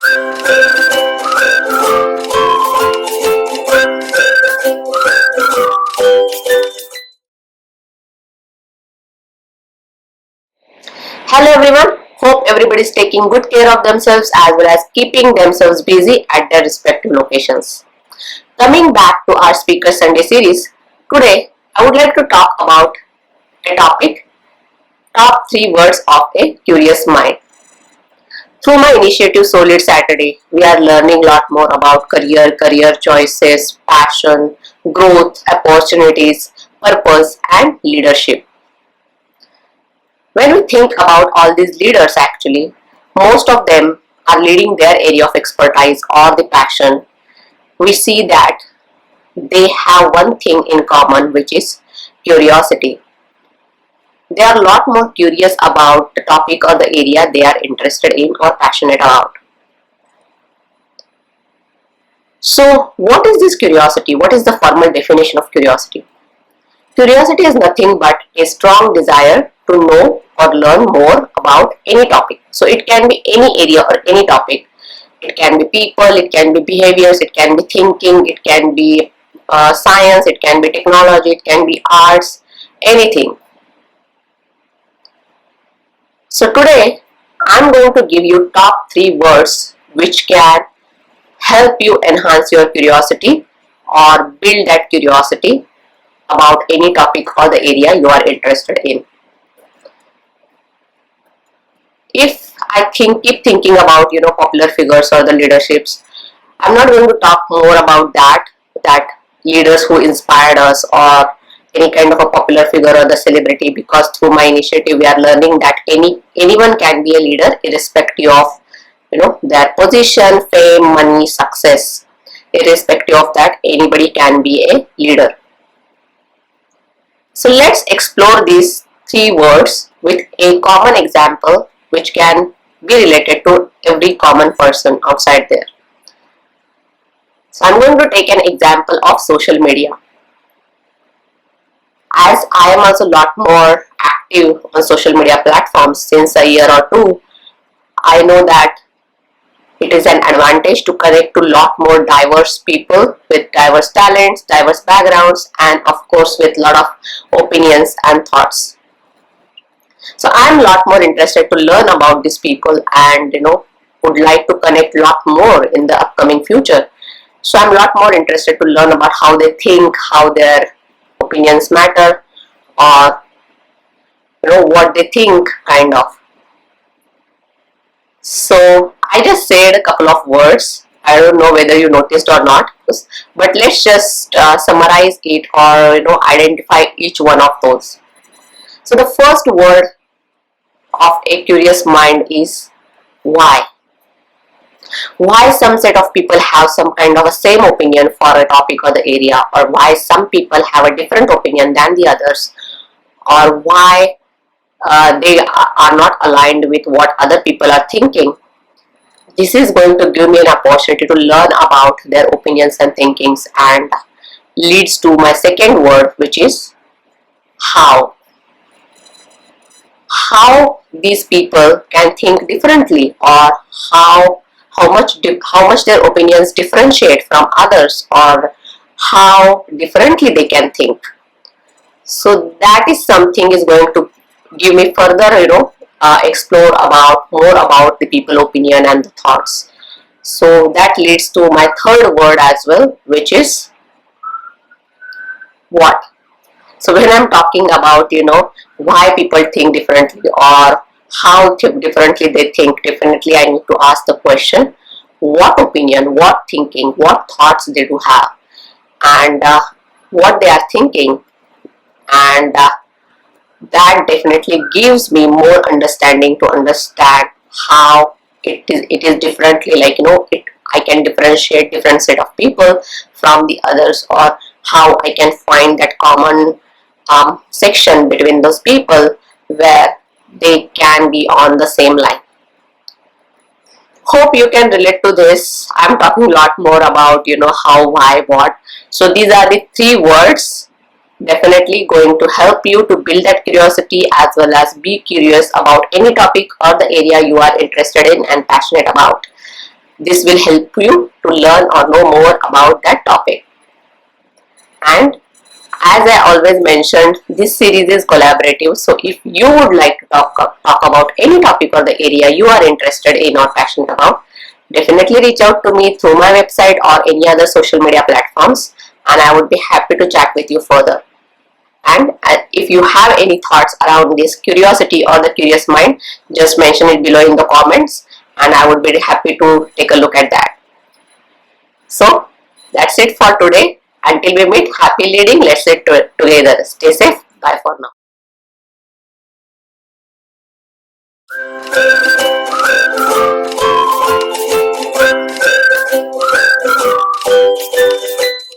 Hello everyone, hope everybody is taking good care of themselves as well as keeping themselves busy at their respective locations. Coming back to our Speaker Sunday series, today I would like to talk about a topic, top 3 words of a curious mind. Through my initiative Solid Saturday, we are learning a lot more about career choices, passion, growth, opportunities, purpose and leadership. When we think about all these leaders actually, most of them are leading their area of expertise or the passion. We see that they have one thing in common, which is curiosity. They are a lot more curious about the topic or the area they are interested in or passionate about. So what is this curiosity? What is the formal definition of curiosity? Curiosity is nothing but a strong desire to know or learn more about any topic. So it can be any area or any topic. It can be people, it can be behaviors, it can be thinking, it can be science, it can be technology, it can be arts, anything. So today I'm going to give you top 3 words which can help you enhance your curiosity or build that curiosity about any topic or the area you are interested in. If I keep thinking about popular figures or the leaderships, I'm not going to talk more about that leaders who inspired us or any kind of a popular figure or the celebrity, because through my initiative we are learning that anyone can be a leader irrespective of their position, fame, money, success. Irrespective of that, anybody can be a leader. So let's explore these 3 words with a common example which can be related to every common person outside there. So I'm going to take an example of social media. As I am also a lot more active on social media platforms since a year or two, I know that it is an advantage to connect to a lot more diverse people with diverse talents, diverse backgrounds, and of course with a lot of opinions and thoughts. So I'm a lot more interested to learn about these people and would like to connect a lot more in the upcoming future. So I'm a lot more interested to learn about how they think, how their opinions matter, or what they think kind of. So I just said a couple of words. I don't know whether you noticed or not, but let's just summarize it or identify each one of those. So the first word of a curious mind is why. Why some set of people have some kind of a same opinion for a topic or the area, or why some people have a different opinion than the others, or why they are not aligned with what other people are thinking. This is going to give me an opportunity to learn about their opinions and thinkings, and leads to my second word, which is how. How these people can think differently, or how much their opinions differentiate from others, or how differently they can think. So that is something is going to give me further explore about more about the people opinion and the thoughts. So that leads to my third word as well, which is what. So when I'm talking about why people think differently or how differently they think, definitely I need to ask the question, what opinion, what thinking, what thoughts they do have, and what they are thinking, and that definitely gives me more understanding to understand how it is differently, like I can differentiate different set of people from the others, or how I can find that common section between those people where they can be on the same line. Hope you can relate to this. I'm talking a lot more about how, why, what. So these are the 3 words definitely going to help you to build that curiosity as well as be curious about any topic or the area you are interested in and passionate about. This will help you to learn or know more about that topic. And as I always mentioned, this series is collaborative. So if you would like to talk about any topic or the area you are interested in or passionate about, definitely reach out to me through my website or any other social media platforms, and I would be happy to chat with you further. And if you have any thoughts around this curiosity or the curious mind, just mention it below in the comments, and I would be happy to take a look at that. So that's it for today. Until we meet, happy leading. Let's sit together. Stay safe. Bye for now.